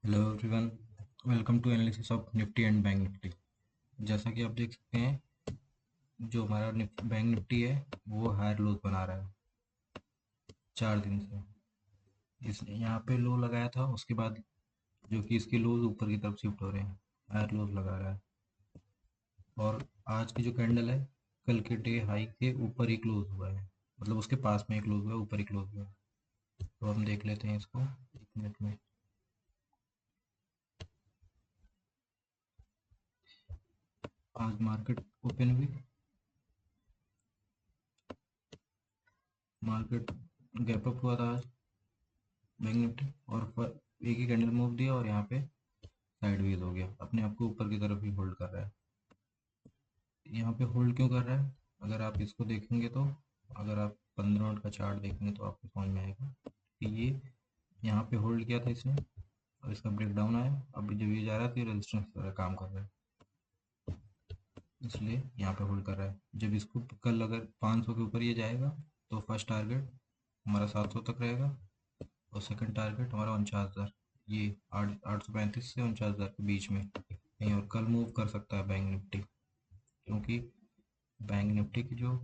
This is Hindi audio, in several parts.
Hello everyone, welcome to analysis of Nifty and bank Nifty. जैसा कि आप देख सकते हैं, जो हमारा बैंक निफ्टी है वो हायर लोज बना रहा है 4 दिन से। इसने यहाँ पे लो लगाया था, उसके बाद जो कि इसके लोज ऊपर की तरफ शिफ्ट हो रहे हैं, हायर लोज लगा रहा है। और आज की जो कैंडल है, कल के डे हाई के ऊपर ही क्लोज हुआ है, मतलब उसके पास में ही क्लोज हुआ है, ऊपर ही क्लोज हुआ है। तो हम देख लेते हैं इसको 1 मिनट में। आज मार्केट ओपन हुई, मार्केट गैप अप हुआ था आज बैंक निफ्टी, और एक ही कैंडल मूव दिया और यहाँ पे साइडवेज हो गया, अपने आप को ऊपर की तरफ ही होल्ड कर रहा है। यहाँ पे होल्ड क्यों कर रहा है, अगर आप इसको देखेंगे तो, अगर आप 15 मिनट का चार्ट देखेंगे तो आपको समझ में आएगा कि ये यहाँ पे होल्ड किया था इसने, और इसका ब्रेकडाउन आया, अभी जब ये जा रहा है तो ये रेजिस्टेंस की तरह काम कर रहा है, इसलिए यहाँ पे होल्ड कर रहा है। जब इसको कल अगर 500 के ऊपर ये जाएगा तो फर्स्ट टारगेट हमारा 700 तक रहेगा, और सेकंड टारगेट हमारा 49,000, ये 835 से 49,000 के बीच में नहीं। और कल मूव कर सकता है बैंक निफ्टी, क्योंकि बैंक निफ्टी की जो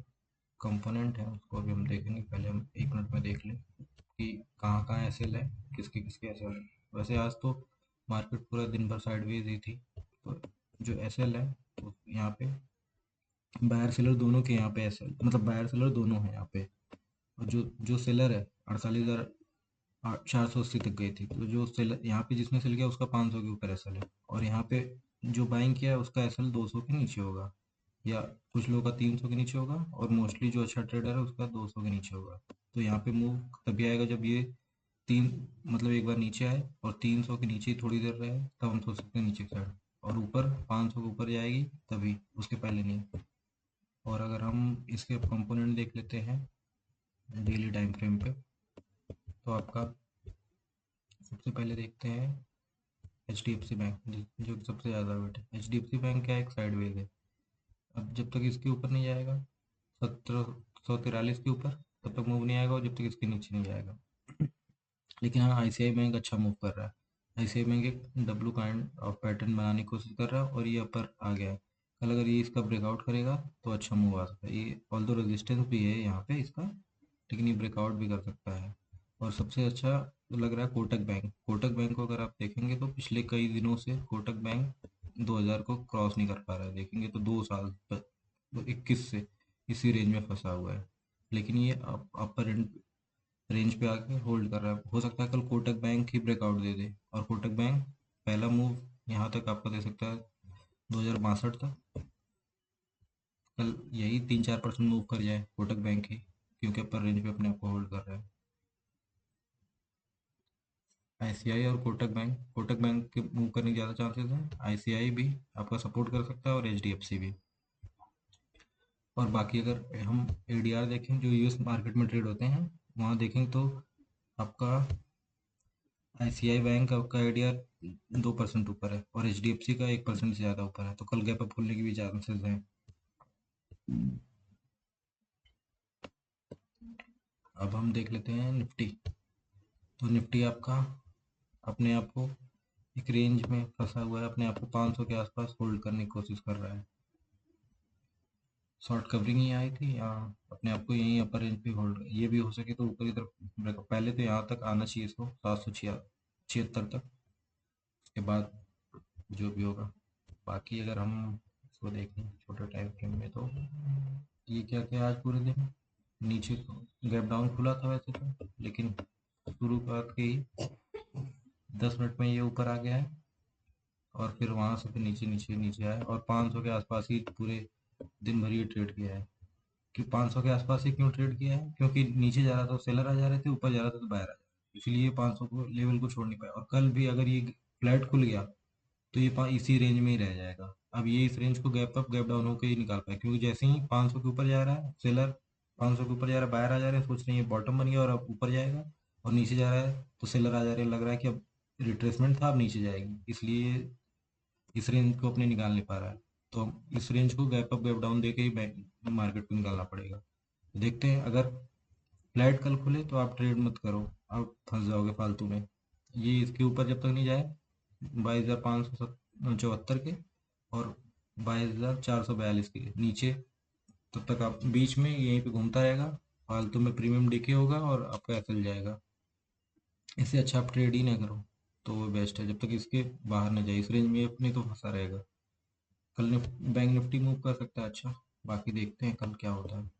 कंपोनेंट है उसको अभी हम देखेंगे। पहले हम 1 मिनट में देख लें कि कहाँ कहाँ एसएल है, किसके किसके एसएल है। वैसे आज तो मार्केट पूरा दिन भर साइडवेज ही थी, तो जो एसएल है वो यहाँ पे बायर सेलर दोनों के यहाँ पे एसएल, मतलब बायर सेलर दोनों है यहाँ पे। और जो जो सेलर है 48,480 तक गई थी, तो जो सेलर यहाँ पे जिसने सेल किया उसका 500 के ऊपर एसएल है, और यहाँ पे जो बाइंग किया है उसका एसएल 200 के नीचे होगा, या कुछ लोगों का 300 के नीचे होगा, और मोस्टली जो अच्छा ट्रेडर है उसका 200 के नीचे होगा। तो यहाँ पे मूव तभी आएगा जब ये तीन, मतलब एक बार नीचे आए और 300 के नीचे ही थोड़ी देर रहे, तब हम सोच सकते हैं नीचे की साइड, और ऊपर 500 के ऊपर जाएगी तभी, उसके पहले नहीं। और अगर हम इसके कंपोनेंट देख लेते हैं डेली टाइम फ्रेम पे, तो आपका सबसे पहले देखते हैं H D F C bank, जो कि सबसे ज़्यादा वेट है। H D F C bank क्या है, एक साइडवेज है। अब जब तक इसके ऊपर नहीं जाएगा 1743 के ऊपर, तब तक मूव नहीं आएगा, और जब तक इसके नीचे नहीं जाएगा। लेकिन हाँ, आईसीआई बैंक अच्छा मूव कर रहा है। आईसीआई बैंक एक डब्लू काइंड ऑफ पैटर्न बनाने की कोशिश कर रहा है, और ये अपर आ गया है। कल अगर ये इसका ब्रेकआउट करेगा तो अच्छा मूव आ सकता है। ये ऑल्दो रेजिस्टेंस भी है यहाँ पे इसका, लेकिन ये ब्रेकआउट भी कर सकता है। और सबसे अच्छा लग रहा है कोटक बैंक। कोटक बैंक को अगर आप देखेंगे तो पिछले कई दिनों से कोटक बैंक 2000 को क्रॉस नहीं कर पा रहा है। देखेंगे तो 2 साल तक, तो 21 से इसी रेंज में फंसा हुआ है। लेकिन ये अपर रेंज पे आके होल्ड कर रहा है। हो सकता है कल कोटक बैंक ही ब्रेकआउट दे दे, और कोटक बैंक पहला मूव यहाँ तक आपका दे सकता है 2062 तक। कल यही 3-4% मूव कर जाए कोटक बैंक ही, क्योंकि अपर रेंज पे अपने आप को होल्ड कर रहा है। आईसीआई और कोटक बैंक के मूव करने के ज़्यादा चांसेस हैं। आईसीआई भी आपका सपोर्ट कर सकता है, और एचडीएफसी भी। और बाकी अगर हम एडीआर देखें जो यूएस मार्केट में ट्रेड होते हैं, वहाँ देखें तो आपका आईसीआई बैंक का एडीआर 2% ऊपर है, और एचडीएफसी का 1% से ज़्यादा ऊपर है, तो कल गैप अप खुलने की भी चांसेस हैं। अब हम देख लेते हैं निफ्टी। तो निफ्टी आपका अपने आप को एक रेंज में फंसा हुआ है, अपने आप को 500 के आसपास होल्ड करने की कोशिश कर रहा है। शॉर्ट कवरिंग ही आई थी, या अपने आप को यहीं अपर रेंज पे होल्ड, ये भी हो सके तो ऊपर की तरफ ब्रेकअप। पहले तो यहाँ तक आना चाहिए इसको 776 तक, उसके बाद जो भी होगा। बाकी अगर हम इसको देखें छोटे टाइम फ्रेम में, तो ये क्या क्या आज पूरे दिन नीचे तो गैप डाउन खुला था वैसे तो, लेकिन शुरुआत के ही 10 मिनट में ये ऊपर आ गया है, और फिर वहां से फिर नीचे नीचे नीचे आया, और 500 के आसपास ही पूरे दिन भर ये ट्रेड किया है। कि 500 के आसपास ही क्यों ट्रेड किया है, क्योंकि नीचे जा रहा था तो सेलर आ जा रहे थे, ऊपर जा रहा था तो बायर आ जा रहे थे, इसलिए 500 को लेवल को छोड़ नहीं पाया। और कल भी अगर ये फ्लैट खुल गया तो ये इसी रेंज में ही रह जाएगा। अब ये इस रेंज को गैप अप गैप डाउन होकर ही निकाल पाए, क्योंकि जैसे ही 500 के ऊपर जा रहा है सेलर, 500 के ऊपर जा रहा है बायर आ जा रहे हैं, सोच रहे हैं ये बॉटम बन गया और अब ऊपर जाएगा। और नीचे जा रहा है तो सेलर आ जा रहे हैं, लग रहा है कि अब रिट्रेसमेंट था, अब नीचे जाएगी, इसलिए इस रेंज को अपने निकाल नहीं पा रहा है। तो इस रेंज को गैप अप गैप डाउन देके ही बैंक मार्केट को निकालना पड़ेगा। देखते हैं, अगर फ्लैट कल खुले तो आप ट्रेड मत करो, आप फंस जाओगे फालतू में। ये इसके ऊपर जब तक नहीं जाए 22,574 के और 22,442 के नीचे। तब तक आप बीच में यहीं पे घूमता रहेगा, फालतू में प्रीमियम डीके होगा और आपका चल जाएगा। इससे अच्छा आप ट्रेड ही ना करो तो वो बेस्ट है, जब तक इसके बाहर ना जाए इस रेंज में अपने तो फंसा रहेगा। कल बैंक निफ्टी मूव कर सकता है अच्छा, बाकी देखते हैं कल क्या होता है।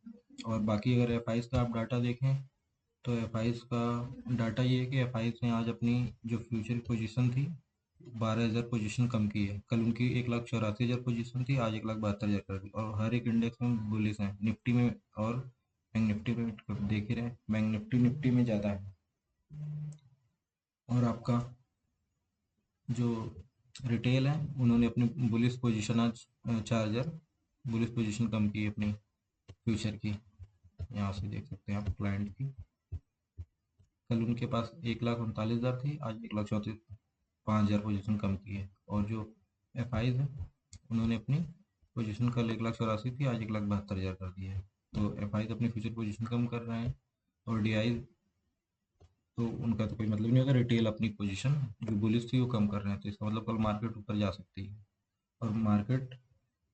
और बाकी अगर एफ का आप डाटा देखें तो एफ का डाटा ये है कि एफ ने आज अपनी जो फ्यूचर की पोजीशन थी 12,000 पोजीशन कम की है। कल उनकी 1,84,000 पोजीशन थी, आज 1,72,000 कर दी। और हर एक इंडेक्स में बुलिस है, निफ्टी में और बैंक निफ्टी में देख ही रहे हैं, बैंक निफ्टी में ज़्यादा है। और आपका जो रिटेल है उन्होंने अपनी बुलिस पोजीशन आज 4,000 बुलिस पोजीशन कम की है अपनी फ्यूचर की। यहाँ से देख सकते हैं आप क्लाइंट की, कल उनके पास 1,39,000 थी, आज 1,34,000 5,000 पोजीशन कम की है। और जो एफ है उन्होंने अपनी पोजीशन कल 1,84,000 थी, आज 1,72,000 कर दी है। तो एफ अपनी फ्यूचर पोजीशन कम कर रहे हैं। और डी तो उनका तो कोई मतलब नहीं होगा, रिटेल अपनी पोजीशन जो बुलिश थी वो कम कर रहे हैं, तो इसका मतलब कल मार्केट ऊपर जा सकती है। और मार्केट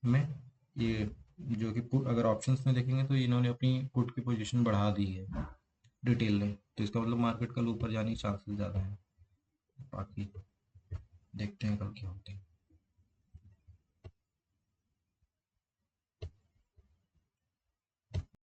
में ये जो कि पुट, अगर ऑप्शंस में देखेंगे तो इन्होंने अपनी पुट की पोजीशन बढ़ा दी है रिटेल ने, तो इसका मतलब मार्केट कल ऊपर जाने के चांसेस ज़्यादा है। बाकी देखते हैं कल क्या होता है।